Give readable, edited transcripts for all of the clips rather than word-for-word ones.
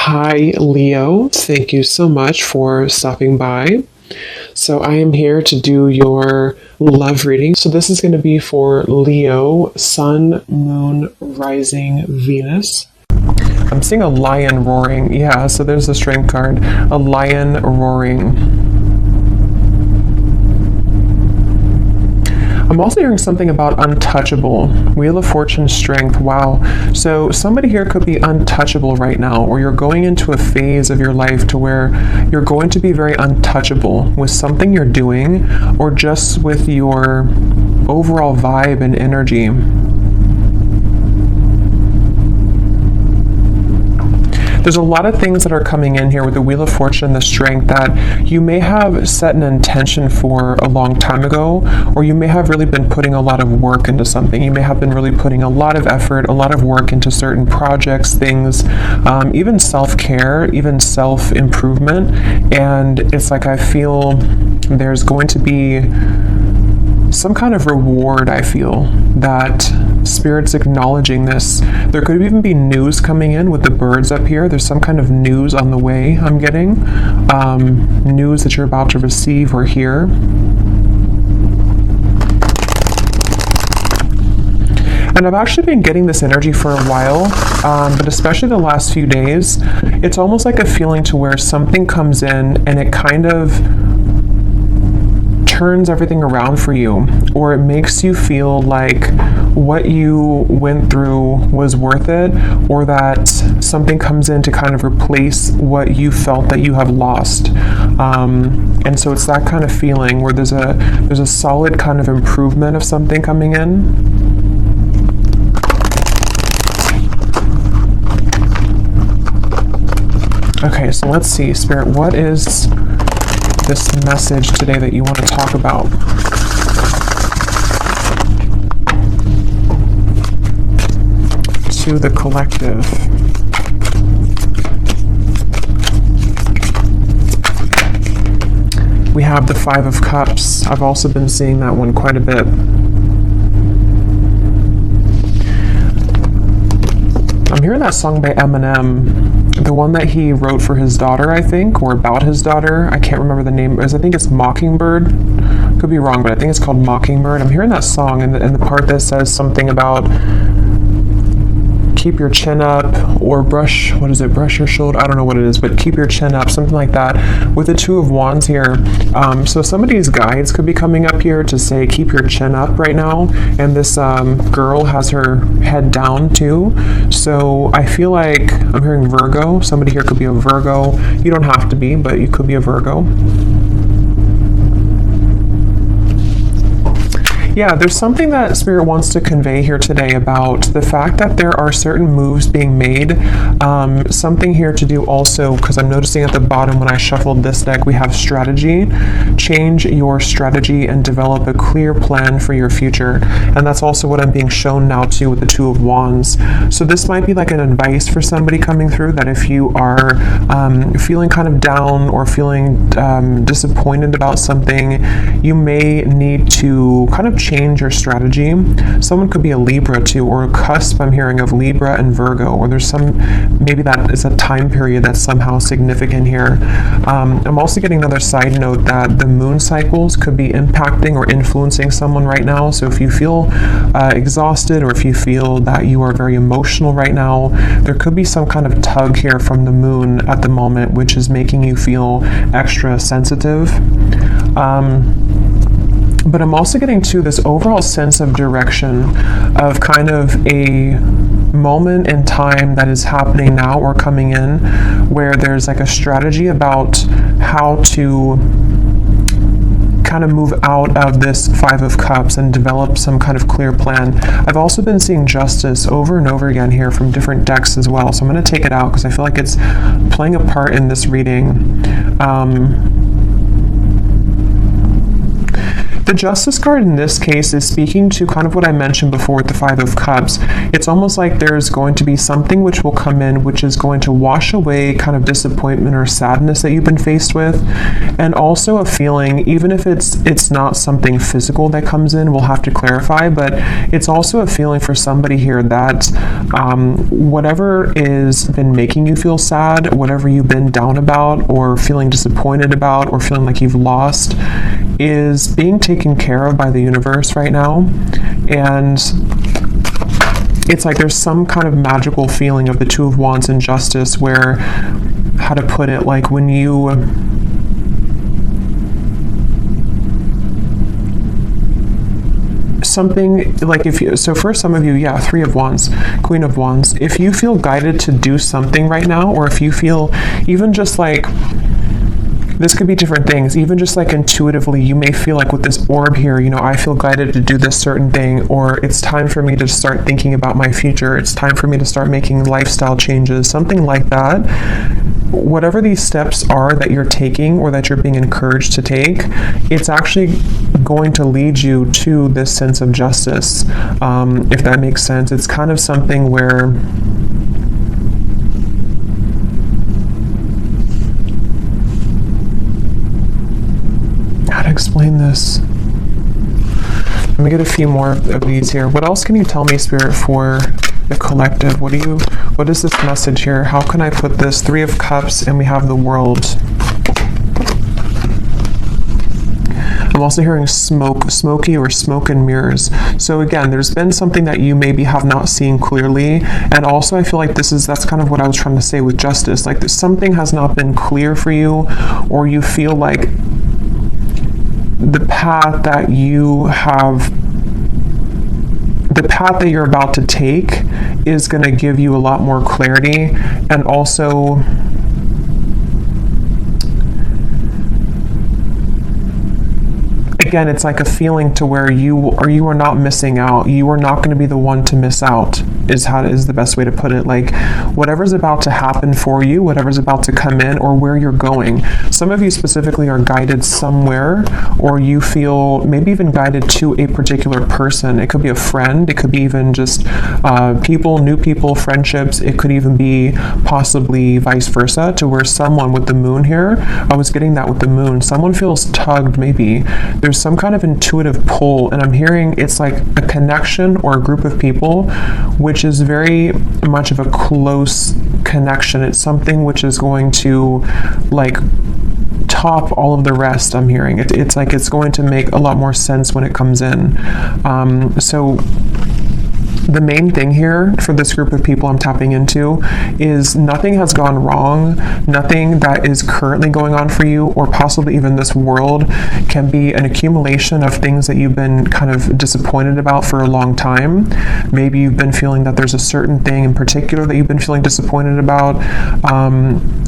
Hi, Leo. Thank you so much for stopping by. So, I am here to do your love reading. So, this is going to be for Leo, Sun, Moon, Rising, Venus. I'm seeing a lion roaring. Yeah, so there's the strength card. A lion roaring. I'm also hearing something about untouchable. Wheel of Fortune, strength. Wow. So somebody here could be untouchable right now, or you're going into a phase of your life to where you're going to be very untouchable with something you're doing, or just with your overall vibe and energy. There's a lot of things that are coming in here with the Wheel of Fortune and the strength that you may have set an intention for a long time ago, or you may have really been putting a lot of work into something. You may have been really putting a lot of effort, a lot of work into certain projects, things, even self-care, even self-improvement. And it's like I feel there's going to be some kind of reward. I feel that Spirit's acknowledging this. There could even be news coming in with the birds up here. There's some kind of news on the way I'm getting. News that you're about to receive or hear. And I've actually been getting this energy for a while, but especially the last few days, it's almost like a feeling to where something comes in and it kind of turns everything around for you, or it makes you feel like what you went through was worth it, or that something comes in to kind of replace what you felt that you have lost. And so it's that kind of feeling where there's a solid kind of improvement of something coming in. Okay, so let's see, Spirit, what is this message today that you want to talk about? To the collective. We have the Five of Cups. I've also been seeing that one quite a bit. I'm hearing that song by Eminem. The one that he wrote for his daughter, I think, or about his daughter. I can't remember the name. I think it's Mockingbird. Could be wrong, but I think it's called Mockingbird. I'm hearing that song, and the part that says something about keep your chin up, or brush your shoulder? I don't know what it is, but keep your chin up, something like that, with the Two of Wands here. So somebody's guides could be coming up here to say, keep your chin up right now. And this girl has her head down too. So I feel like I'm hearing Virgo. Somebody here could be a Virgo. You don't have to be, but you could be a Virgo. Yeah, there's something that Spirit wants to convey here today about the fact that there are certain moves being made. Something here to do also, because I'm noticing at the bottom when I shuffled this deck, we have strategy. Change your strategy and develop a clear plan for your future. And that's also what I'm being shown now too with the Two of Wands. So this might be like an advice for somebody coming through, that if you are feeling kind of down or feeling disappointed about something, you may need to kind of change your strategy. Someone could be a Libra too, or a cusp, I'm hearing, of Libra and Virgo, or there's maybe that is a time period that's somehow significant here. I'm also getting another side note that the moon cycles could be impacting or influencing someone right now. So if you feel exhausted, or if you feel that you are very emotional right now, there could be some kind of tug here from the moon at the moment, which is making you feel extra sensitive. But I'm also getting to this overall sense of direction, of kind of a moment in time that is happening now or coming in, where there's like a strategy about how to kind of move out of this Five of Cups and develop some kind of clear plan. I've also been seeing Justice over and over again here from different decks as well. So I'm going to take it out because I feel like it's playing a part in this reading. The Justice card in this case is speaking to kind of what I mentioned before with the Five of Cups. It's almost like there's going to be something which will come in, which is going to wash away kind of disappointment or sadness that you've been faced with, and also a feeling, even if it's not something physical that comes in, we'll have to clarify, but it's also a feeling for somebody here that whatever is been making you feel sad, whatever you've been down about or feeling disappointed about or feeling like you've lost, is being taken care of by the universe right now. And it's like there's some kind of magical feeling of the Two of Wands and Justice where, how to put it, like when you something like, if you, so for some of you, yeah, Three of Wands, Queen of Wands, if you feel guided to do something right now, or if you feel even just like, this could be different things, even just like intuitively, you may feel like with this orb here, you know, I feel guided to do this certain thing, or it's time for me to start thinking about my future, it's time for me to start making lifestyle changes, something like that. Whatever these steps are that you're taking or that you're being encouraged to take, it's actually going to lead you to this sense of justice, if that makes sense. It's kind of something where explain this. Let me get a few more of these here. What else can you tell me, Spirit, for the collective? What is this message here? How can I put this? Three of Cups, and we have the World. I'm also hearing smoky or smoke and mirrors. So again, there's been something that you maybe have not seen clearly. And also I feel like that's kind of what I was trying to say with Justice. Like something has not been clear for you, or you feel like the path that you're about to take is going to give you a lot more clarity. And also again, it's like a feeling to where you are not missing out. You are not going to be the one to miss out, is the best way to put it. Like whatever's about to happen for you, whatever's about to come in, or where you're going. Some of you specifically are guided somewhere, or you feel maybe even guided to a particular person. It could be a friend. It could be even just new people, friendships. It could even be possibly vice versa, to where someone with the moon here, I was getting that with the moon, someone feels tugged maybe. There's some kind of intuitive pull, and I'm hearing it's like a connection or a group of people, which is very much of a close connection. It's something which is going to like top all of the rest. I'm hearing it's like it's going to make a lot more sense when it comes in. So the main thing here for this group of people I'm tapping into is nothing has gone wrong. Nothing that is currently going on for you, or possibly even this world, can be an accumulation of things that you've been kind of disappointed about for a long time. Maybe you've been feeling that there's a certain thing in particular that you've been feeling disappointed about.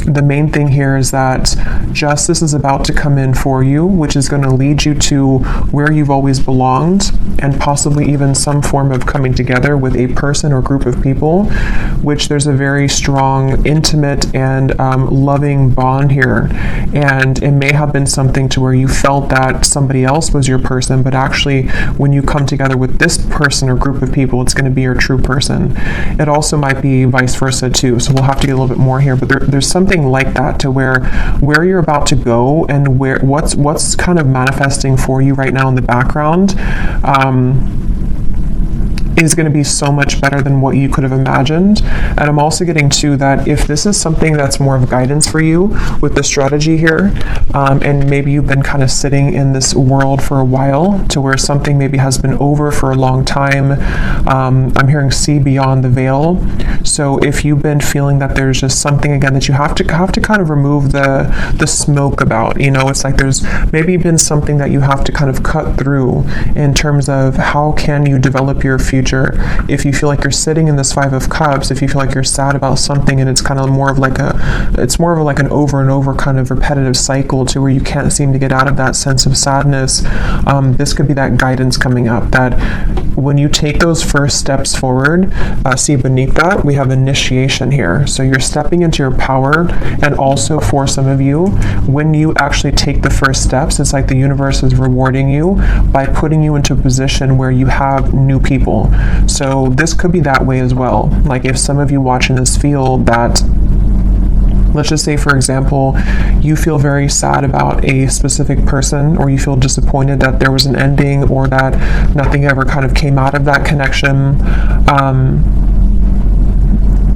The main thing here is that justice is about to come in for you, which is going to lead you to where you've always belonged, and possibly even some form of coming together with a person or group of people, which there's a very strong, intimate, and loving bond here. And it may have been something to where you felt that somebody else was your person, but actually when you come together with this person or group of people, it's going to be your true person. It also might be vice versa too, so we'll have to get a little bit more here, but there's something like that to where you're about to go, and what's kind of manifesting for you right now in the background is going to be so much better than what you could have imagined. And I'm also getting to that if this is something that's more of guidance for you with the strategy here, and maybe you've been kind of sitting in this world for a while, to where something maybe has been over for a long time. I'm hearing see beyond the veil. So if you've been feeling that there's just something again that you have to kind of remove the smoke about, it's like there's maybe been something that you have to kind of cut through in terms of how can you develop your future future. If you feel like you're sitting in this Five of Cups, if you feel like you're sad about something and it's kind of more of like an over and over kind of repetitive cycle to where you can't seem to get out of that sense of sadness, this could be that guidance coming up, that when you take those first steps forward, see beneath that, we have initiation here. So you're stepping into your power, and also for some of you, when you actually take the first steps, it's like the universe is rewarding you by putting you into a position where you have new people. So this could be that way as well. Like if some of you watching this feel that, let's just say, for example, you feel very sad about a specific person, or you feel disappointed that there was an ending or that nothing ever kind of came out of that connection.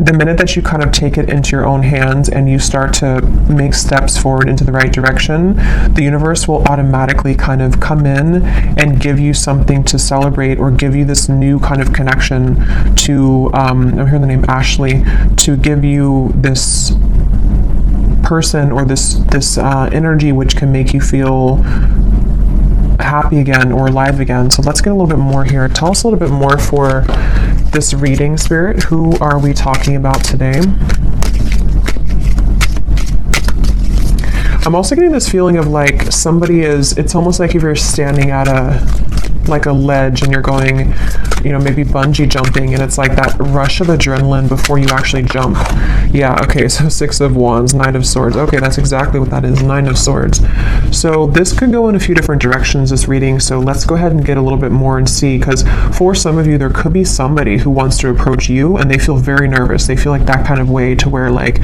The minute that you kind of take it into your own hands and you start to make steps forward into the right direction, the universe will automatically kind of come in and give you something to celebrate, or give you this new kind of connection to, I'm hearing the name Ashley, to give you this person or this energy which can make you feel happy again or alive again. So let's get a little bit more here. Tell us a little bit more for this reading, Spirit. Who are we talking about today? I'm also getting this feeling of like somebody is, it's almost like if you're standing at a ledge and you're going, maybe bungee jumping, and it's like that rush of adrenaline before you actually jump. Yeah, okay, so Six of Wands, Knight of Swords. Okay, that's exactly what that is, Nine of Swords. So this could go in a few different directions, this reading, so let's go ahead and get a little bit more and see, because for some of you, there could be somebody who wants to approach you and they feel very nervous. They feel like that kind of way to where like,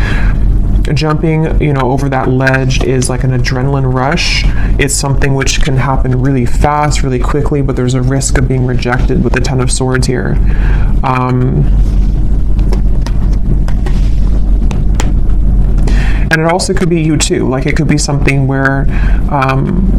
jumping, over that ledge is like an adrenaline rush. It's something which can happen really fast, really quickly, but there's a risk of being rejected with the Ten of Swords here. And it also could be you too. Like it could be something where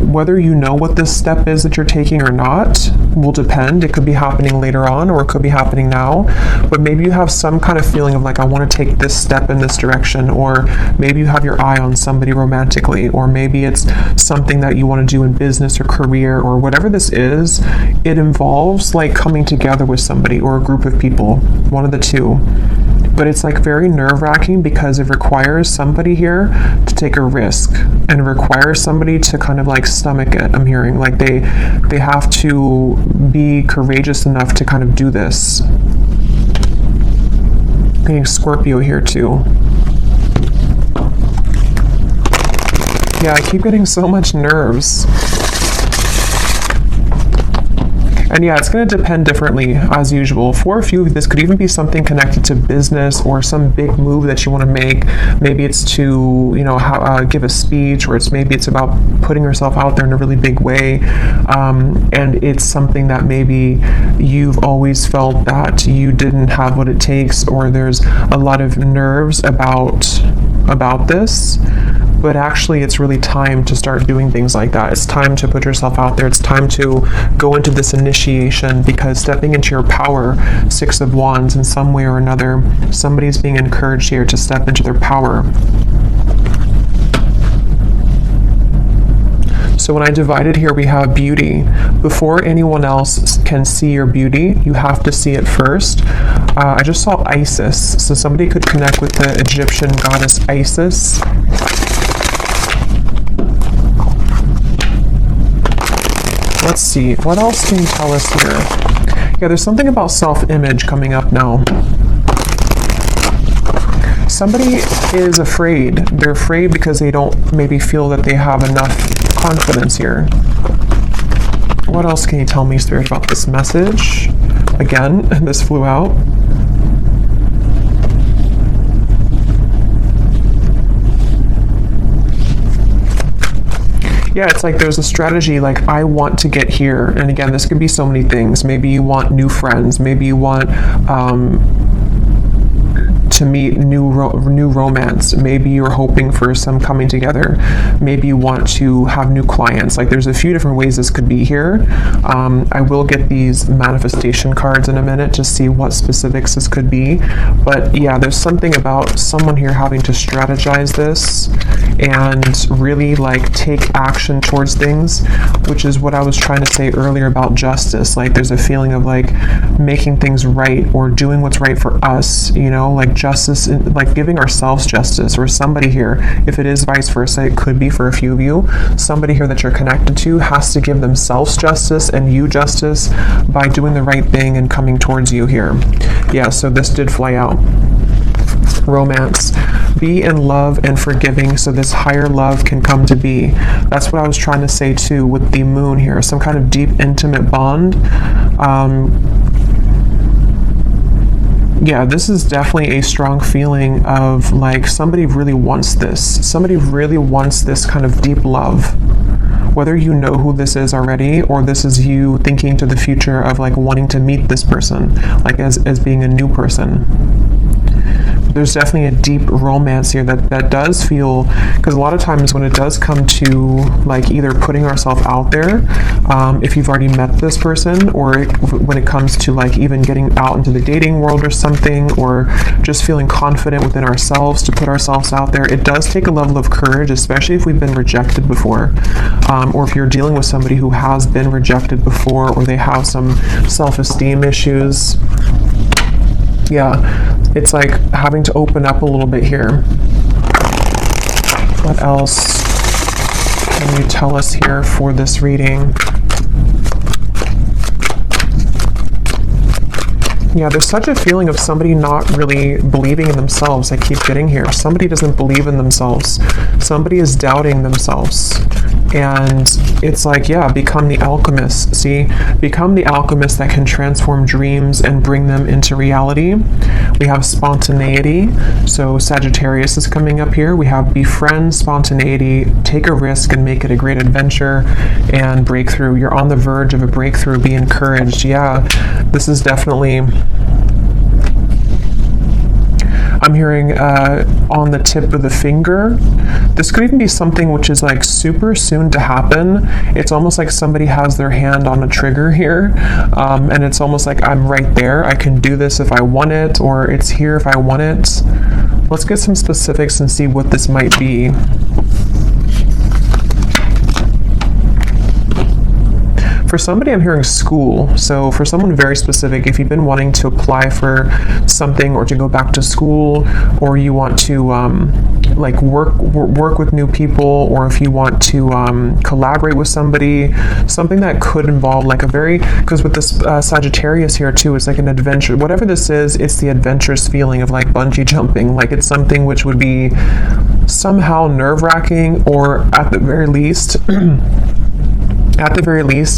whether you know what this step is that you're taking or not will depend. It could be happening later on, or it could be happening now. But maybe you have some kind of feeling of like, I want to take this step in this direction, or maybe you have your eye on somebody romantically, or maybe it's something that you want to do in business or career, or whatever this is. It involves like coming together with somebody or a group of people, one of the two. But it's like very nerve-wracking because it requires somebody here to take a risk, and it requires somebody to kind of like stomach it. I'm hearing like they have to be courageous enough to kind of do this. Getting Scorpio here too. Yeah, I keep getting so much nerves. And yeah, it's going to depend differently as usual. For a few, this could even be something connected to business or some big move that you want to make. Maybe it's to, give a speech, or maybe it's about putting yourself out there in a really big way. And it's something that maybe you've always felt that you didn't have what it takes, or there's a lot of nerves about this. But actually, it's really time to start doing things like that. It's time to put yourself out there. It's time to go into this initiation, because stepping into your power, Six of Wands, in some way or another, somebody's being encouraged here to step into their power. So when I divided here, we have beauty. Before anyone else can see your beauty, you have to see it first. I just saw Isis. So somebody could connect with the Egyptian goddess Isis. Let's see, what else can you tell us here? Yeah, there's something about self-image coming up now. Somebody is afraid. They're afraid because they don't maybe feel that they have enough confidence here. What else can you tell me, Spirit, about this message? Again, this flew out. Yeah, it's like there's a strategy, like I want to get here. And again, this could be so many things. Maybe you want new friends. Maybe you want to meet new romance. Maybe you're hoping for some coming together. Maybe you want to have new clients. Like, there's a few different ways this could be here. I will get these manifestation cards in a minute to see what specifics this could be. But yeah, there's something about someone here having to strategize this and really like take action towards things, which is what I was trying to say earlier about justice. Like, there's a feeling of like making things right or doing what's right for us, you know, like justice, like giving ourselves justice. Or somebody here, if it is vice versa, it could be for a few of you, somebody here that you're connected to has to give themselves justice and you justice by doing the right thing and coming towards you here. Yeah, so this did fly out. Romance. Be in love and forgiving so this higher love can come to be. That's what I was trying to say too with the moon here. Some kind of deep, intimate bond. Yeah, this is definitely a strong feeling of like somebody really wants this. Somebody really wants this kind of deep love. Whether you know who this is already or this is you thinking to the future of like wanting to meet this person, like as being a new person. There's definitely a deep romance here that does feel, because a lot of times when it does come to like either putting ourselves out there, if you've already met this person, or when it comes to like even getting out into the dating world or something, or just feeling confident within ourselves to put ourselves out there, it does take a level of courage, especially if we've been rejected before, or if you're dealing with somebody who has been rejected before, or they have some self-esteem issues. Yeah, it's like having to open up a little bit here. What else can you tell us here for this reading? Yeah, there's such a feeling of somebody not really believing in themselves. I keep getting here. Somebody doesn't believe in themselves. Somebody is doubting themselves. And it's like, yeah, become the alchemist. See, become the alchemist that can transform dreams and bring them into reality. We have spontaneity. So Sagittarius is coming up here. We have befriend spontaneity, take a risk and make it a great adventure, and breakthrough. You're on the verge of a breakthrough. Be encouraged. Yeah, this is definitely, I'm hearing on the tip of the finger. This could even be something which is like super soon to happen. It's almost like somebody has their hand on a trigger here, and it's almost like I'm right there. I can do this if I want it, or it's here if I want it. Let's get some specifics and see what this might be. For somebody, I'm hearing school. So for someone very specific, if you've been wanting to apply for something or to go back to school, or you want to like work with new people, or if you want to collaborate with somebody, something that could involve like a very, because with this Sagittarius here too, it's like an adventure. Whatever this is, it's the adventurous feeling of like bungee jumping. Like it's something which would be somehow nerve-wracking, or at the very least,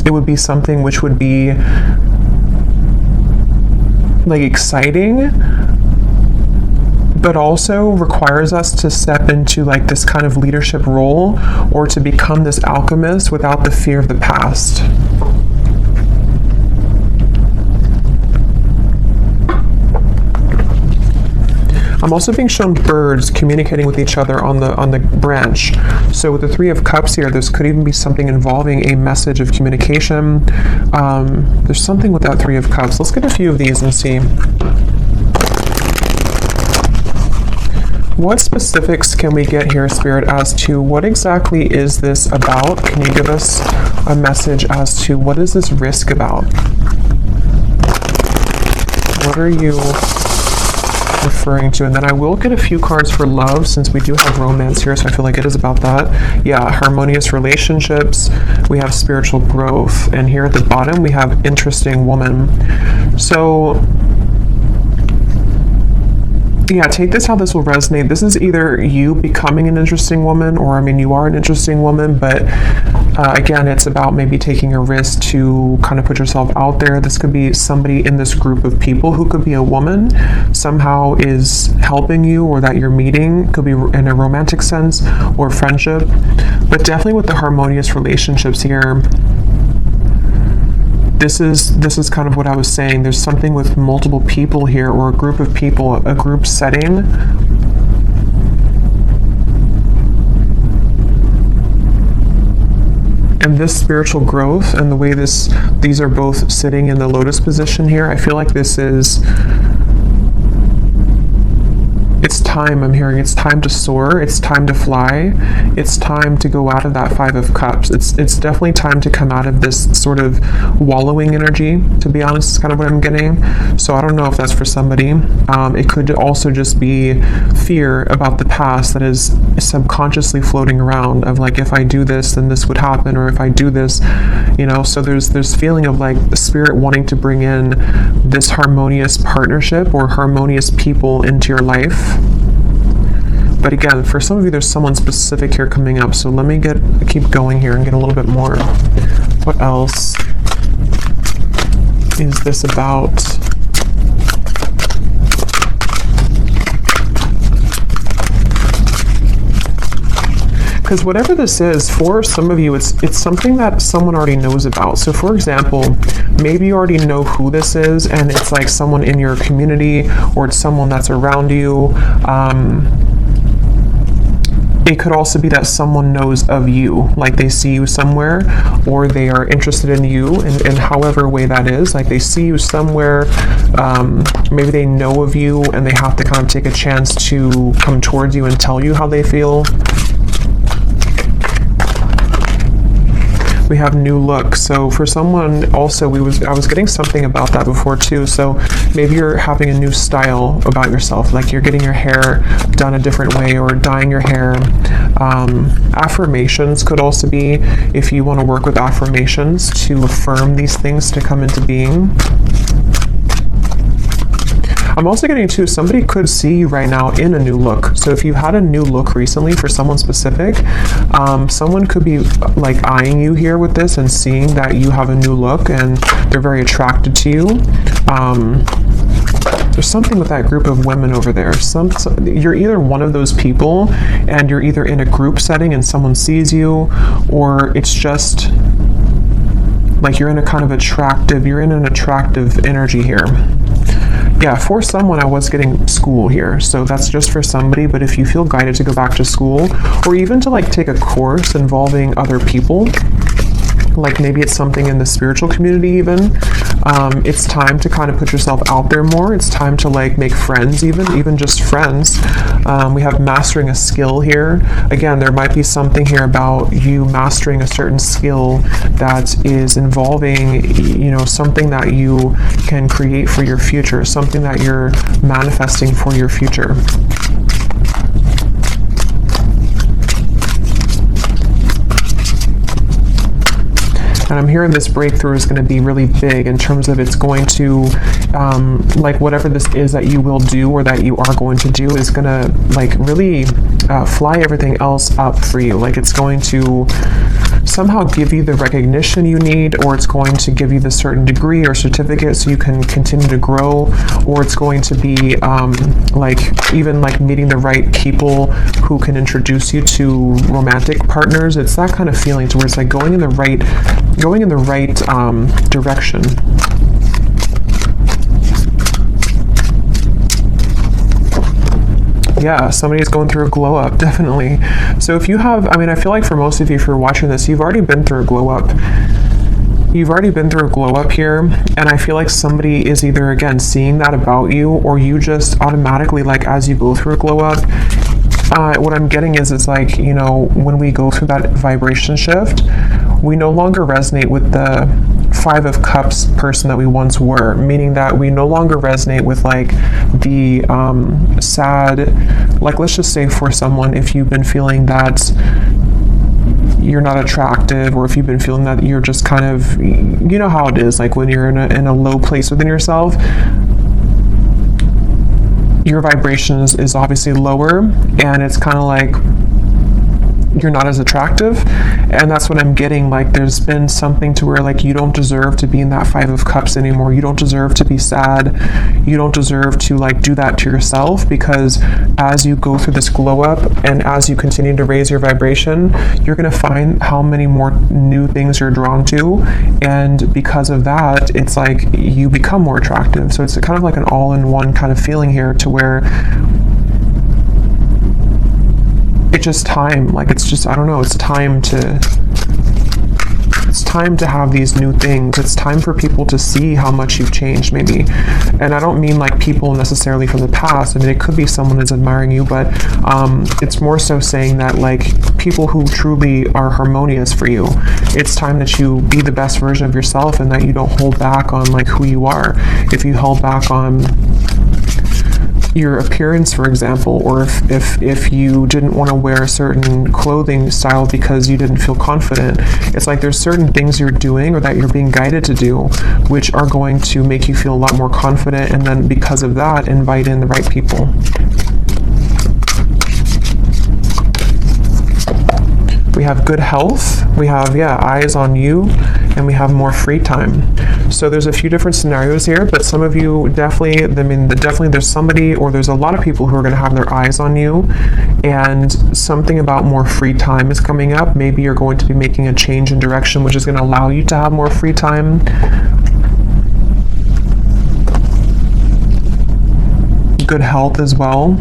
it would be something which would be like exciting, but also requires us to step into like this kind of leadership role, or to become this alchemist without the fear of the past. I'm also being shown birds communicating with each other on the branch. So with the Three of Cups here, this could even be something involving a message of communication. There's something with that Three of Cups. Let's get a few of these and see. What specifics can we get here, Spirit, as to what exactly is this about? Can you give us a message as to what is this risk about? What are you referring to? And then I will get a few cards for love, since we do have romance here, so I feel like it is about that. Yeah, harmonious relationships. We have spiritual growth, and here at the bottom we have interesting woman. So yeah, take this how this will resonate. This is either you becoming an interesting woman, or I mean, you are an interesting woman, but again, it's about maybe taking a risk to kind of put yourself out there. This could be somebody in this group of people who could be a woman, somehow is helping you, or that you're meeting. It could be in a romantic sense or friendship, but definitely with the harmonious relationships here. this is kind of what I was saying. There's something with multiple people here, or a group of people, a group setting. And this spiritual growth and the way these are both sitting in the lotus position here, I feel like this is, it's time. I'm hearing it's time to soar. It's time to fly. It's time to go out of that Five of Cups. It's definitely time to come out of this sort of wallowing energy, to be honest, is kind of what I'm getting. So I don't know if that's for somebody. It could also just be fear about the past that is subconsciously floating around, of like, if I do this, then this would happen, or if I do this, you know. So there's feeling of like the spirit wanting to bring in this harmonious partnership or harmonious people into your life. But again, for some of you, there's someone specific here coming up. So let me keep going here and get a little bit more. What else is this about? Because whatever this is, for some of you, it's something that someone already knows about. So for example, maybe you already know who this is, and it's like someone in your community, or it's someone that's around you. It could also be that someone knows of you, like they see you somewhere, or they are interested in you in however way that is. Like they see you somewhere, maybe they know of you, and they have to kind of take a chance to come towards you and tell you how they feel. We have new look. So for someone also, I was getting something about that before too. So maybe you're having a new style about yourself, like you're getting your hair done a different way, or dyeing your hair. Affirmations could also be, if you want to work with affirmations to affirm these things to come into being. I'm also getting too, somebody could see you right now in a new look. So if you had a new look recently for someone specific, someone could be like eyeing you here with this and seeing that you have a new look and they're very attracted to you. There's something with that group of women over there. You're either one of those people, and you're either in a group setting and someone sees you, or it's just like you're in an attractive energy here. Yeah, for someone, I was getting school here, so that's just for somebody. But if you feel guided to go back to school, or even to like take a course involving other people, like maybe it's something in the spiritual community even, it's time to kind of put yourself out there more. It's time to like make friends, even just friends. We have mastering a skill here. Again, there might be something here about you mastering a certain skill that is involving, you know, something that you can create for your future, something that you're manifesting for your future. And I'm hearing this breakthrough is going to be really big in terms of it's going to, like whatever this is that you will do or that you are going to do is going to like really fly everything else up for you. Like it's going to somehow give you the recognition you need, or it's going to give you the certain degree or certificate so you can continue to grow, or it's going to be like even like meeting the right people who can introduce you to romantic partners. It's that kind of feeling to where it's like going in the right direction. Yeah, somebody's going through a glow up, definitely. So if you have, I mean, I feel like for most of you, if you're watching this, you've already been through a glow up. You've already been through a glow up here, and I feel like somebody is either, again, seeing that about you, or you just automatically, like, as you go through a glow up, what I'm getting is, it's like, you know, when we go through that vibration shift, we no longer resonate with the Five of Cups person that we once were, meaning that we no longer resonate with like the sad, like let's just say for someone, if you've been feeling that you're not attractive, or if you've been feeling that you're just kind of, you know how it is, like when you're in a low place within yourself, your vibration is obviously lower, and it's kind of like you're not as attractive. And that's what I'm getting. Like, there's been something to where, like, you don't deserve to be in that Five of Cups anymore. You don't deserve to be sad. You don't deserve to, like, do that to yourself, because as you go through this glow up and as you continue to raise your vibration, you're going to find how many more new things you're drawn to. And because of that, it's like you become more attractive. So it's kind of like an all-in-one kind of feeling here, to where it's just time. Like, it's just, I don't know, it's time to have these new things. It's time for people to see how much you've changed, maybe. And I don't mean like people necessarily from the past. I mean, it could be someone that's admiring you, but it's more so saying that, like, people who truly are harmonious for you, it's time that you be the best version of yourself, and that you don't hold back on, like, who you are. If you held back on your appearance, for example, or if you didn't want to wear a certain clothing style because you didn't feel confident, it's like there's certain things you're doing or that you're being guided to do which are going to make you feel a lot more confident, and then because of that, invite in the right people. We have good health, we have, eyes on you, and we have more free time. So there's a few different scenarios here, but some of you definitely, definitely there's somebody, or there's a lot of people who are going to have their eyes on you, and something about more free time is coming up. Maybe you're going to be making a change in direction, which is going to allow you to have more free time. Good health as well.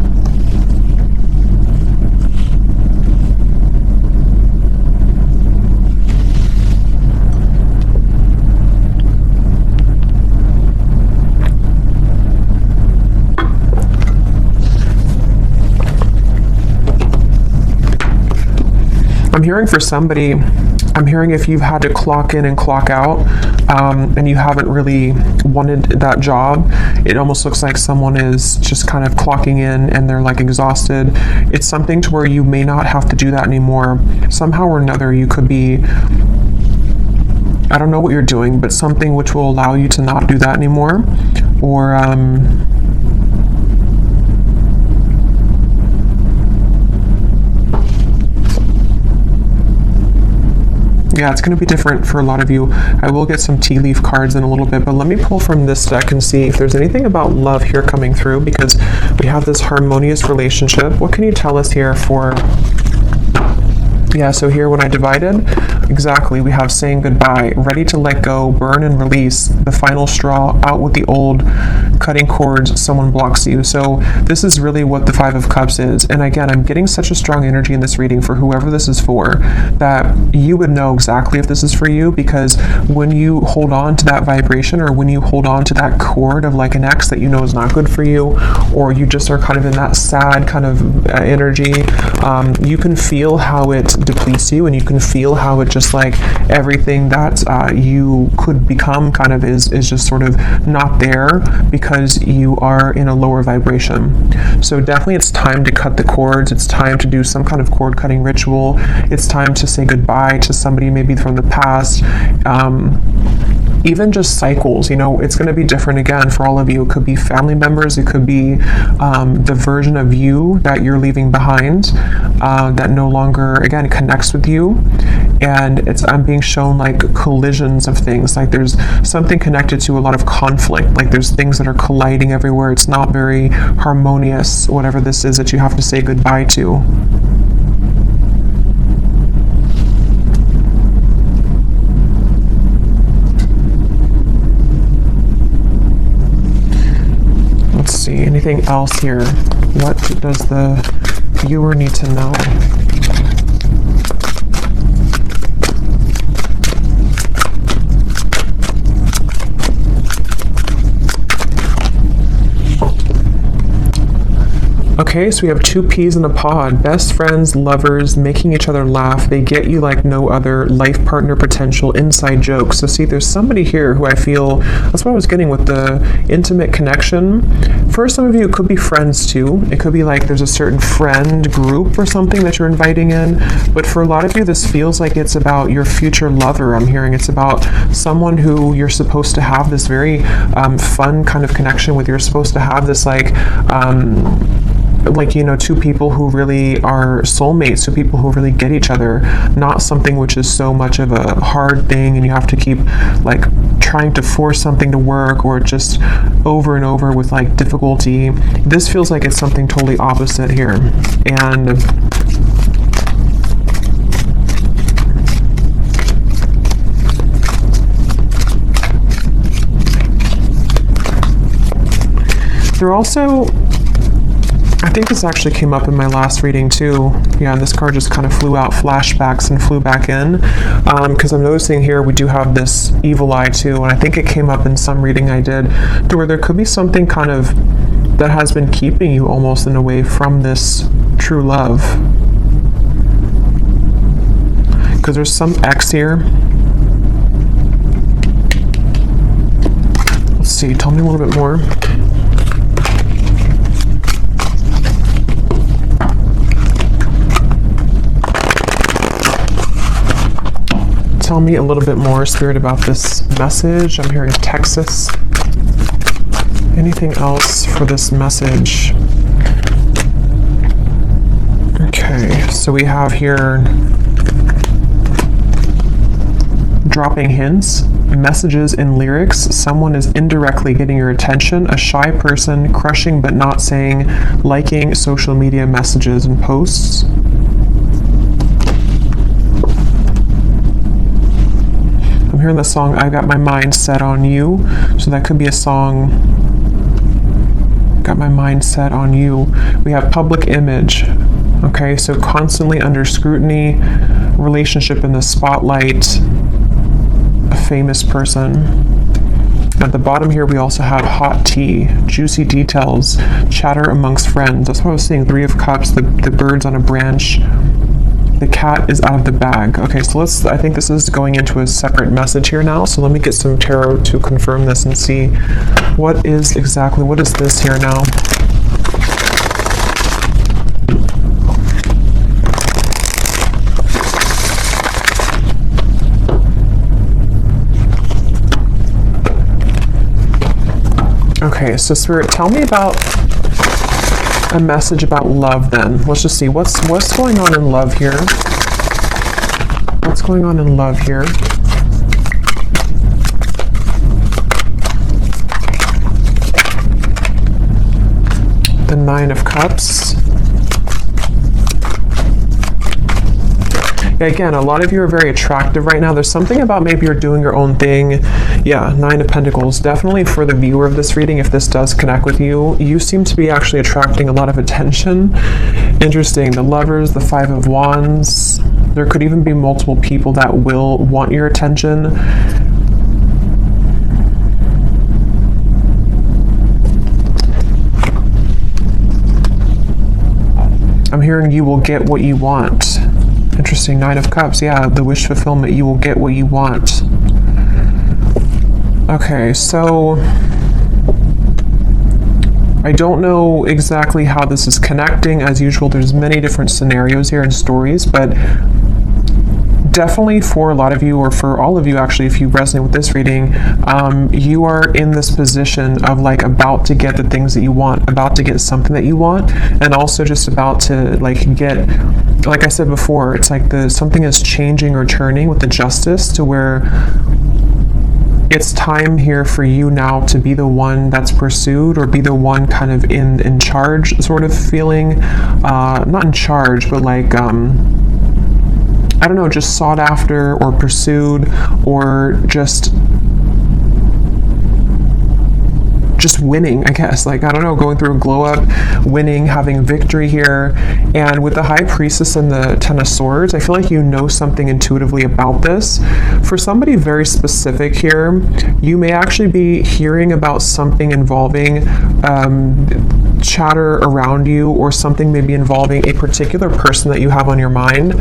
I'm hearing for somebody, I'm hearing if you've had to clock in and clock out, and you haven't really wanted that job, it almost looks like someone is just kind of clocking in and they're like exhausted. It's something to where you may not have to do that anymore. Somehow or another, you could be, I don't know what you're doing, but something which will allow you to not do that anymore. Or, yeah, it's going to be different for a lot of you. I will get some tea leaf cards in a little bit, but let me pull from this deck and see if there's anything about love here coming through, because we have this harmonious relationship. What can you tell us here for... Yeah, so here when I divided, exactly, we have saying goodbye, ready to let go, burn and release, the final straw, out with the old, cutting cords, someone blocks you. So this is really what the Five of Cups is. And again, I'm getting such a strong energy in this reading for whoever this is for, that you would know exactly if this is for you, because when you hold on to that vibration, or when you hold on to that cord of like an ex that you know is not good for you, or you just are kind of in that sad kind of energy, you can feel how it depletes you, and you can feel how it just like everything that you could become kind of is just sort of not there, because you are in a lower vibration. So definitely it's time to cut the cords. It's time to do some kind of cord cutting ritual. It's time to say goodbye to somebody maybe from the past. Even just cycles, you know, it's going to be different again for all of you. It could be family members, it could be the version of you that you're leaving behind that no longer, again, connects with you. And I'm being shown like collisions of things, like there's something connected to a lot of conflict, like there's things that are colliding everywhere. It's not very harmonious, whatever this is that you have to say goodbye to. Let's see, anything else here? What does the viewer need to know? Okay, so we have two peas in a pod. Best friends, lovers, making each other laugh. They get you like no other. Life partner potential, inside jokes. So see, there's somebody here who I feel, that's what I was getting with the intimate connection. For some of you, it could be friends too. It could be like there's a certain friend group or something that you're inviting in. But for a lot of you, this feels like it's about your future lover. I'm hearing it's about someone who you're supposed to have this very fun kind of connection with. You're supposed to have this like... like, you know, two people who really are soulmates, two people who really get each other, not something which is so much of a hard thing and you have to keep like trying to force something to work, or just over and over with like difficulty. This feels like it's something totally opposite here. And they're also, I think this actually came up in my last reading too. Yeah, and this card just kind of flew out, flashbacks, and flew back in. Because I'm noticing here we do have this evil eye too, and I think it came up in some reading I did, to where there could be something kind of that has been keeping you almost in a way from this true love. Because there's some X here. Let's see, tell me a little bit more. Tell me a little bit more, Spirit, about this message. I'm hearing Texas. Anything else for this message? Okay, so we have here dropping hints, messages in lyrics. Someone is indirectly getting your attention. A shy person, crushing but not saying, liking social media messages and posts. I'm hearing the song, I Got My Mind Set on You. So that could be a song, Got My Mind Set on You. We have public image. Okay, so constantly under scrutiny, relationship in the spotlight, a famous person. At the bottom here, we also have hot tea, juicy details, chatter amongst friends. That's what I was saying, 3 of Cups, the birds on a branch. The cat is out of the bag. Okay, so I think this is going into a separate message here now. So let me get some tarot to confirm this and see what is this here now? Okay, so Spirit, tell me about a message about love then. Let's just see what's going on in love here. What's going on in love here? The 9 of Cups. Yeah, again, a lot of you are very attractive right now. There's something about maybe you're doing your own thing. Yeah, 9 of Pentacles. Definitely for the viewer of this reading, if this does connect with you, you seem to be actually attracting a lot of attention. Interesting. The Lovers, the 5 of Wands. There could even be multiple people that will want your attention. I'm hearing you will get what you want. Interesting, 9 of Cups. Yeah, the wish fulfillment. You will get what you want. Okay, so I don't know exactly how this is connecting. As usual, there's many different scenarios here and stories, but definitely for a lot of you, or for all of you actually, if you resonate with this reading, you are in this position of like about to get the things that you want, about to get something that you want, and also just about to like get, like I said before, it's like something is changing or turning with the Justice, to where it's time here for you now to be the one that's pursued, or be the one kind of in charge sort of feeling, not in charge, but like I don't know, just sought after or pursued, or just winning, I guess. Like, I don't know, going through a glow up, winning, having victory here. And with the High Priestess and the 10 of Swords, I feel like you know something intuitively about this. For somebody very specific here, you may actually be hearing about something involving chatter around you, or something maybe involving a particular person that you have on your mind,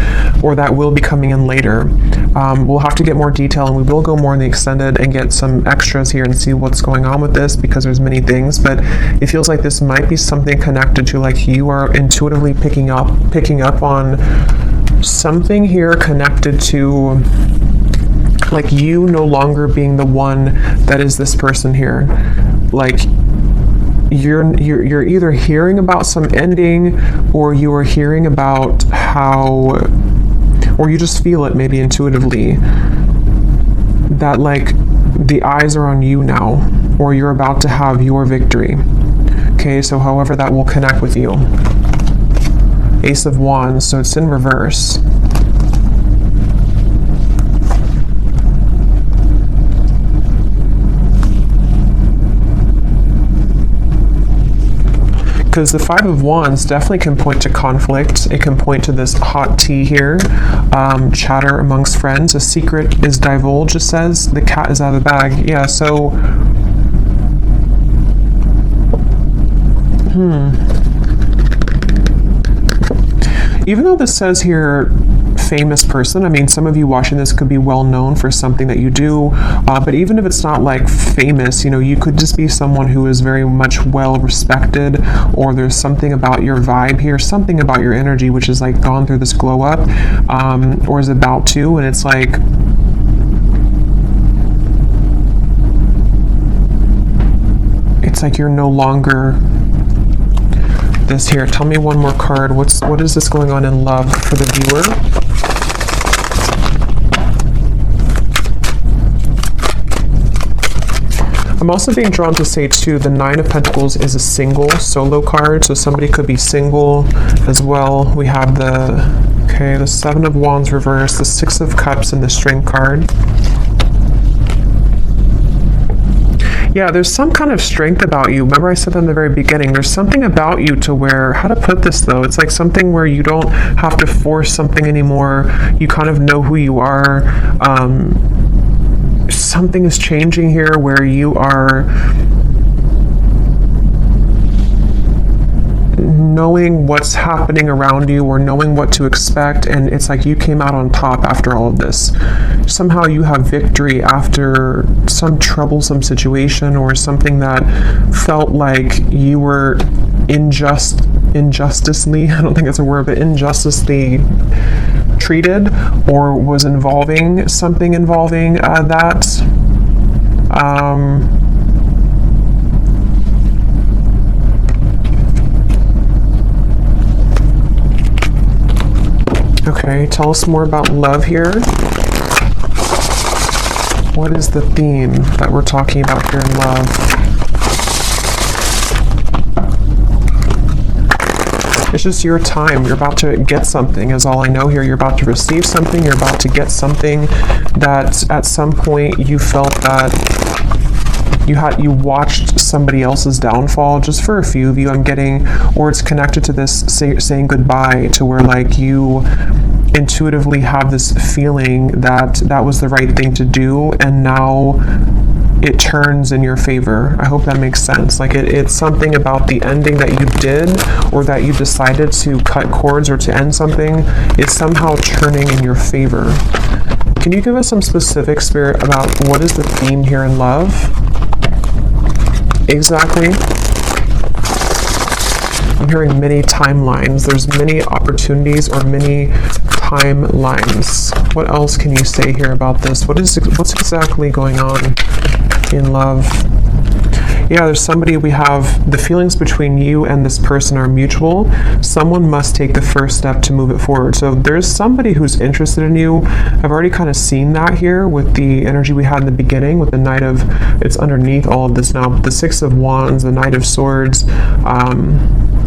or that will be coming in later. We'll have to get more detail, and we will go more in the extended and get some extras here and see what's going on with this, because there's many things, but it feels like this might be something connected to, like, you are intuitively picking up on something here connected to, like, you no longer being the one that is this person here. Like, you're either hearing about some ending, or you are hearing about how, or you just feel it maybe intuitively, that like the eyes are on you now, or you're about to have your victory. Okay, so however that will connect with you. Ace of Wands, so it's in reverse. Because the Five of Wands definitely can point to conflict. It can point to this hot tea here, chatter amongst friends. A secret is divulged, it says. The cat is out of the bag. Yeah, so... Even though this says here, famous person, I mean, some of you watching this could be well known for something that you do, but even if it's not like famous, you know, you could just be someone who is very much well respected, or there's something about your vibe here, something about your energy which is like gone through this glow up, or is about to, and it's like, you're no longer this here. Tell me one more card. What is this going on in love for the viewer? I'm also being drawn to say too, the Nine of Pentacles is a single solo card, so somebody could be single as well. We have the Seven of Wands reverse, the Six of Cups, and the Strength card. Yeah, there's some kind of strength about you. Remember I said that in the very beginning, there's something about you to where, how to put this though, it's like something where you don't have to force something anymore. You kind of know who you are. Something is changing here where you are knowing what's happening around you, or knowing what to expect, and it's like you came out on top after all of this. Somehow you have victory after some troublesome situation, or something that felt like you were injusticely, I don't think it's a word, but injusticely treated, or was involving something involving that. Okay, tell us more about love here. What is the theme that we're talking about here in love? It's just your time. You're about to get something, is all I know here. You're about to receive something. You're about to get something that at some point you felt that you watched somebody else's downfall. Just for a few of you, I'm getting, or it's connected to this saying goodbye, to where like you intuitively have this feeling that that was the right thing to do, and now it turns in your favor. I hope that makes sense. Like it's something about the ending that you did, or that you decided to cut cords or to end something, is somehow turning in your favor. Can you give us some specific, Spirit, about what is the theme here in love? Exactly. I'm hearing many timelines. There's many opportunities, or many timelines. What else can you say here about this? What's exactly going on in love? Yeah, there's somebody, we have the feelings between you and this person are mutual. Someone must take the first step to move it forward. So there's somebody who's interested in you. I've already kind of seen that here with the energy we had in the beginning with the Knight of, it's underneath all of this now, the Six of Wands, the Knight of Swords,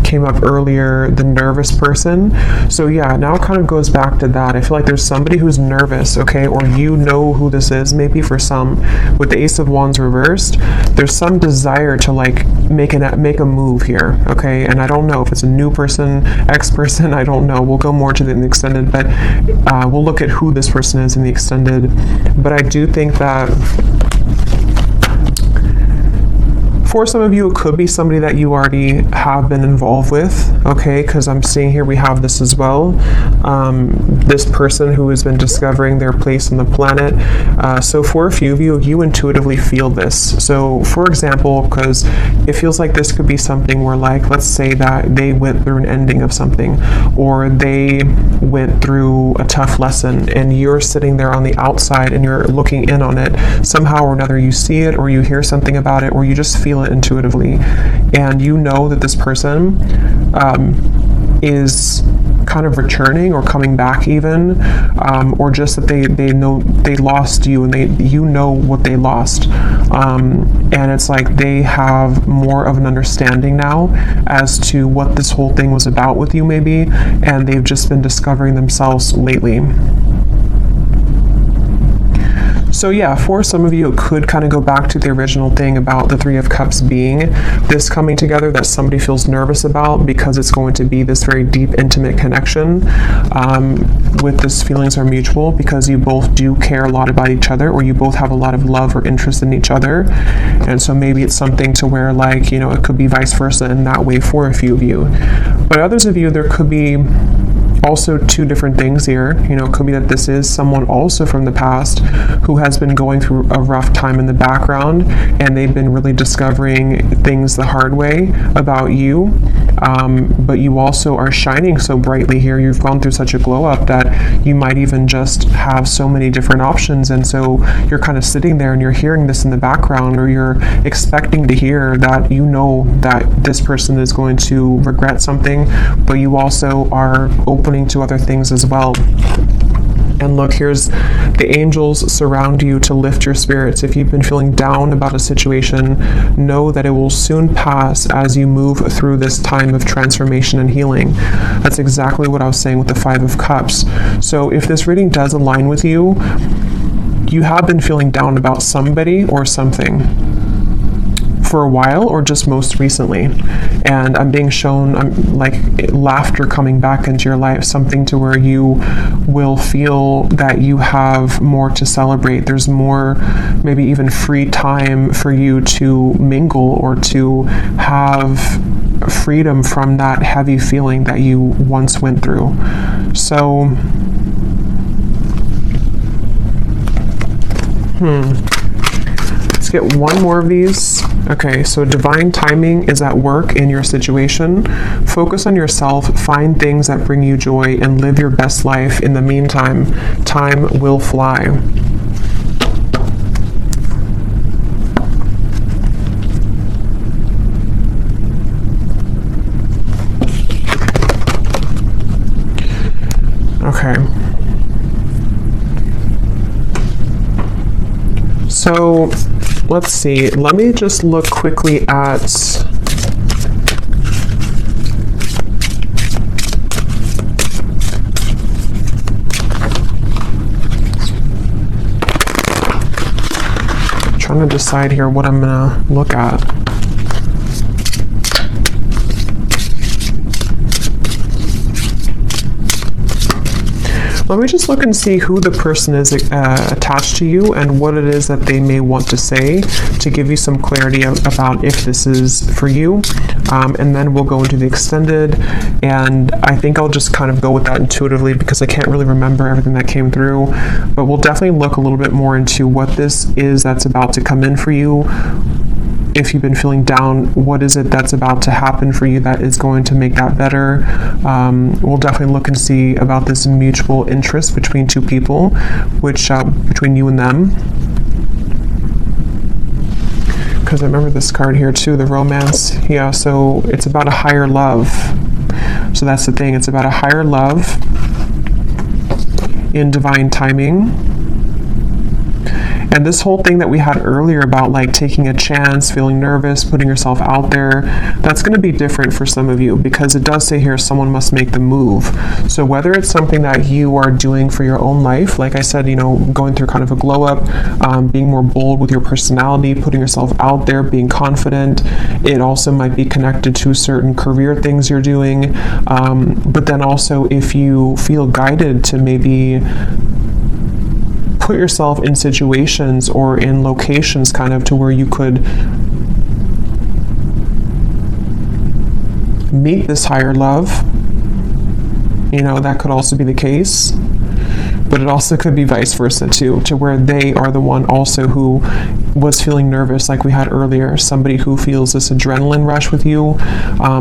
came up earlier, the nervous person. So yeah, now it kind of goes back to that. I feel like there's somebody who's nervous, okay, or you know who this is, maybe for some. With the Ace of Wands reversed, there's some desire to like make a move here, okay? And I don't know if it's a new person, ex-person, I don't know. We'll go more to the extended, but we'll look at who this person is in the extended. But I do think that for some of you, it could be somebody that you already have been involved with, okay? Because I'm seeing here we have this as well. This person who has been discovering their place on the planet. So for a few of you, you intuitively feel this. So for example, because it feels like this could be something where, like, let's say that they went through an ending of something, or they went through a tough lesson, and you're sitting there on the outside and you're looking in on it. Somehow or another, you see it, or you hear something about it, or you just feel feel it intuitively. And you know that this person is kind of returning or coming back even, or just that they know they lost you, and you know what they lost, and it's like they have more of an understanding now as to what this whole thing was about with you maybe, and they've just been discovering themselves lately. So yeah, for some of you, it could kind of go back to the original thing about the Three of Cups being this coming together that somebody feels nervous about, because it's going to be this very deep, intimate connection with this feelings are mutual, because you both do care a lot about each other, or you both have a lot of love or interest in each other. And so maybe it's something to where, like, you know, it could be vice versa in that way for a few of you. But others of you, there could be also two different things here. You know, it could be that this is someone also from the past who has been going through a rough time in the background, and they've been really discovering things the hard way about you. But you also are shining so brightly here. You've gone through such a glow up that you might even just have so many different options. And so you're kind of sitting there and you're hearing this in the background, or you're expecting to hear that you know that this person is going to regret something, but you also are opening to other things as well. And look, here's the angels surround you to lift your spirits. If you've been feeling down about a situation, know that it will soon pass as you move through this time of transformation and healing. That's exactly what I was saying with the Five of Cups. So if this reading does align with you, you have been feeling down about somebody or something for a while, or just most recently, and I'm being shown like laughter coming back into your life, something to where you will feel that you have more to celebrate. There's more, maybe even free time for you to mingle or to have freedom from that heavy feeling that you once went through. So let's get one more of these. Okay, so divine timing is at work in your situation. Focus on yourself, find things that bring you joy, and live your best life. In the meantime, time will fly. Okay. So let's see, let me just look quickly at trying to decide here what I'm gonna look at. Let me just look and see who the person is attached to you and what it is that they may want to say, to give you some clarity about if this is for you. And then we'll go into the extended, and I think I'll just kind of go with that intuitively because I can't really remember everything that came through. But we'll definitely look a little bit more into what this is that's about to come in for you. If you've been feeling down, what is it that's about to happen for you that is going to make that better? We'll definitely look and see about this mutual interest between two people, which between you and them. Because I remember this card here too, the romance. Yeah, so it's about a higher love. So that's the thing, it's about a higher love in divine timing. And this whole thing that we had earlier about like taking a chance, feeling nervous, putting yourself out there, that's going to be different for some of you, because it does say here someone must make the move. So whether it's something that you are doing for your own life, like I said, you know, going through kind of a glow up, being more bold with your personality, putting yourself out there, being confident. It also might be connected to certain career things you're doing. But then also if you feel guided to maybe put yourself in situations or in locations kind of to where you could meet this higher love, you know, that could also be the case. But it also could be vice versa too, to where they are the one also who was feeling nervous like we had earlier, somebody who feels this adrenaline rush with you,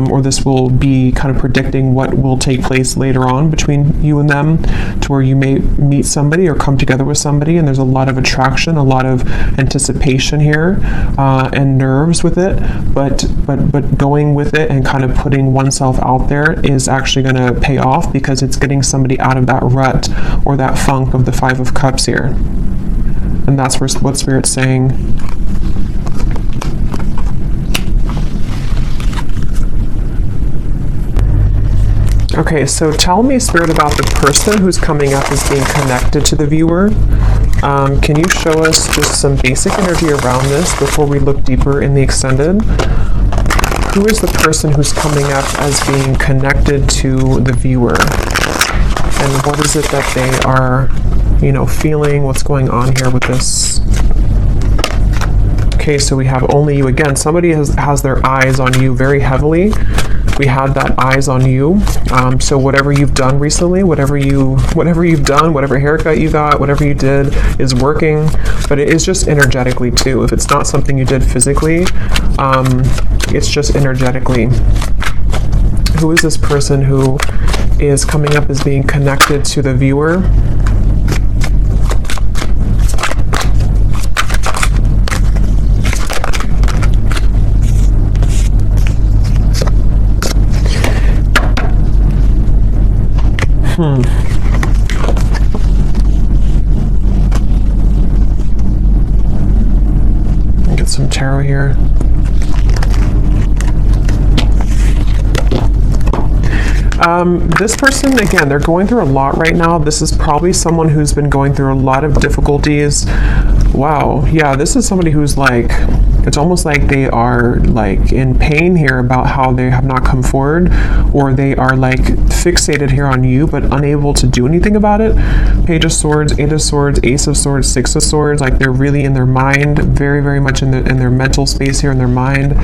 or this will be kind of predicting what will take place later on between you and them, to where you may meet somebody or come together with somebody and there's a lot of attraction, a lot of anticipation here, and nerves with it, but going with it and kind of putting oneself out there is actually going to pay off, because it's getting somebody out of that rut or that funk of the Five of Cups here. And that's what Spirit's saying. Okay, so tell me, Spirit, about the person who's coming up as being connected to the viewer. Can you show us just some basic energy around this before we look deeper in the extended? Who is the person who's coming up as being connected to the viewer? And what is it that they are, feeling? What's going on here with this? Okay, so we have only you again. Somebody has their eyes on you very heavily. We had that eyes on you. So whatever you've done recently, whatever you've done, whatever haircut you got, whatever you did is working, but it is just energetically too. If it's not something you did physically, it's just energetically. Who is this person who is coming up as being connected to the viewer? Get some tarot here. This person, again, they're going through a lot right now. This is probably someone who's been going through a lot of difficulties. Wow. Yeah, this is somebody who's like, it's almost like they are like in pain here about how they have not come forward, or they are like fixated here on you but unable to do anything about it. Page of Swords, Eight of Swords, Ace of Swords, Six of Swords, like they're really in their mind, very, very much in their mental space here, in their mind.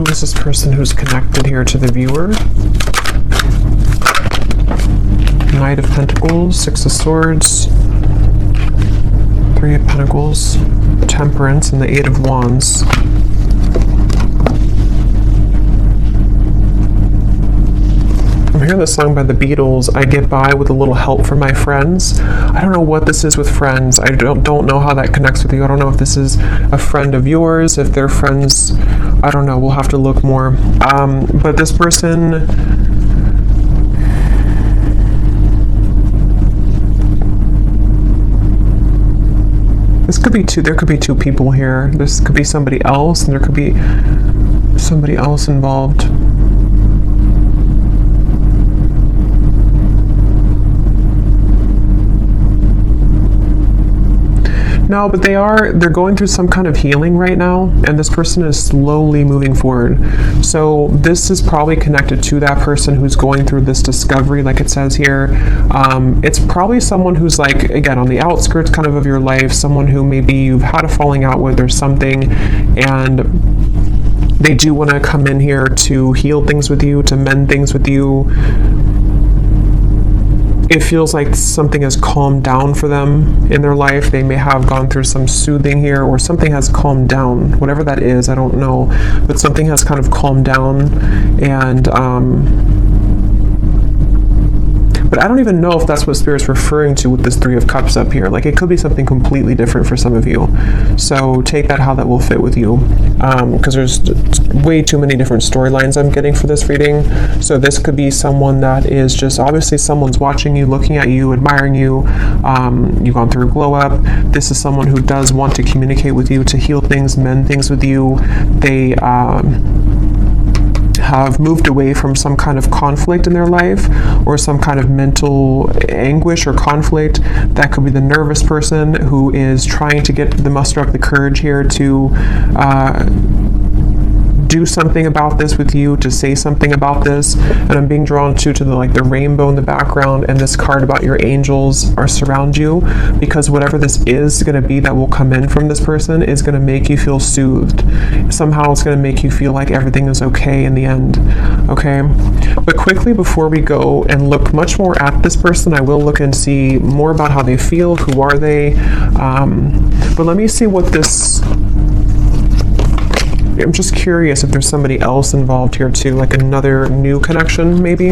This person who's connected here to the viewer. Knight of Pentacles, Six of Swords, Three of Pentacles, Temperance, and the Eight of Wands. I'm hearing this song by the Beatles, I Get By With a Little Help from My Friends. I don't know what this is with friends. I don't know how that connects with you. I don't know if this is a friend of yours, if they're friends. I don't know. We'll have to look more. But this person, this could be two. There could be two people here. This could be somebody else, and there could be somebody else involved. No, but they're going through some kind of healing right now, and this person is slowly moving forward. So this is probably connected to that person who's going through this discovery, like it says here. It's probably someone who's like, again, on the outskirts kind of your life, someone who maybe you've had a falling out with or something, and they do want to come in here to heal things with you, to mend things with you. It feels like something has calmed down for them in their life. They may have gone through some soothing here, or something has calmed down. Whatever that is, I don't know. But something has kind of calmed down, and but I don't even know if that's what Spirit's referring to with this Three of Cups up here. Like, it could be something completely different for some of you. So take that how that will fit with you. Because there's way too many different storylines I'm getting for this reading. So this could be someone that is just, obviously someone's watching you, looking at you, admiring you. You've gone through a glow up. This is someone who does want to communicate with you, to heal things, mend things with you. They have moved away from some kind of conflict in their life, or some kind of mental anguish or conflict. That could be the nervous person who is trying to muster up the courage here to do something about this with you, to say something about this. And I'm being drawn to the like the rainbow in the background, and this card about your angels are surround you, because whatever this is going to be that will come in from this person is going to make you feel soothed. Somehow it's going to make you feel like everything is okay in the end. Okay, but quickly before we go and look much more at this person, I will look and see more about how they feel. Who are they? But let me see what this. I'm just curious if there's somebody else involved here too, like another new connection maybe.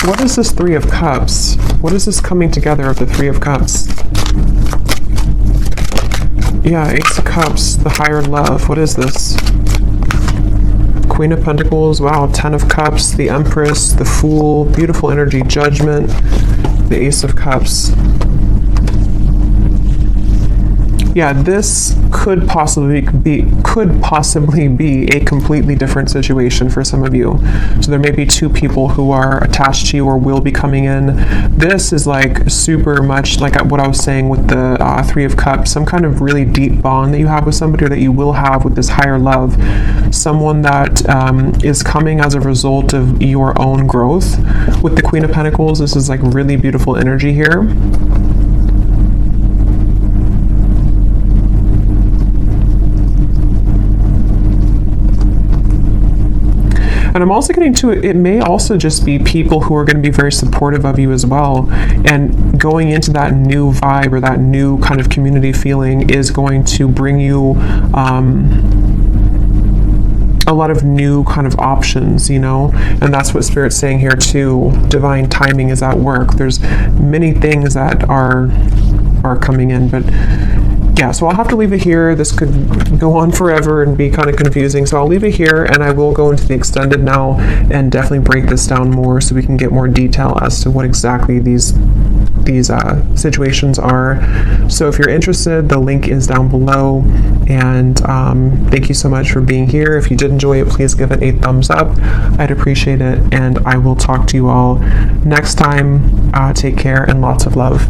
What is this Three of Cups? What is this coming together of the Three of Cups? Yeah, Ace of Cups, the higher love. What is this? Queen of Pentacles, wow, Ten of Cups, the Empress, the Fool, beautiful energy, Judgment, the Ace of Cups. Yeah, this could possibly be a completely different situation for some of you. So there may be two people who are attached to you or will be coming in. This is like super much like what I was saying with the Three of Cups, some kind of really deep bond that you have with somebody, or that you will have with this higher love. Someone that is coming as a result of your own growth. With the Queen of Pentacles, this is like really beautiful energy here. And I'm also getting to it may also just be people who are going to be very supportive of you as well. And going into that new vibe or that new kind of community feeling is going to bring you a lot of new kind of options, you know, and that's what Spirit's saying here too. Divine timing is at work. There's many things that are coming in, but yeah, so I'll have to leave it here. This could go on forever and be kind of confusing, so I'll leave it here, and I will go into the extended now and definitely break this down more so we can get more detail as to what exactly these situations are. So if you're interested, the link is down below, and thank you so much for being here. If you did enjoy it, please give it a thumbs up. I'd appreciate it, and I will talk to you all next time. Take care and lots of love.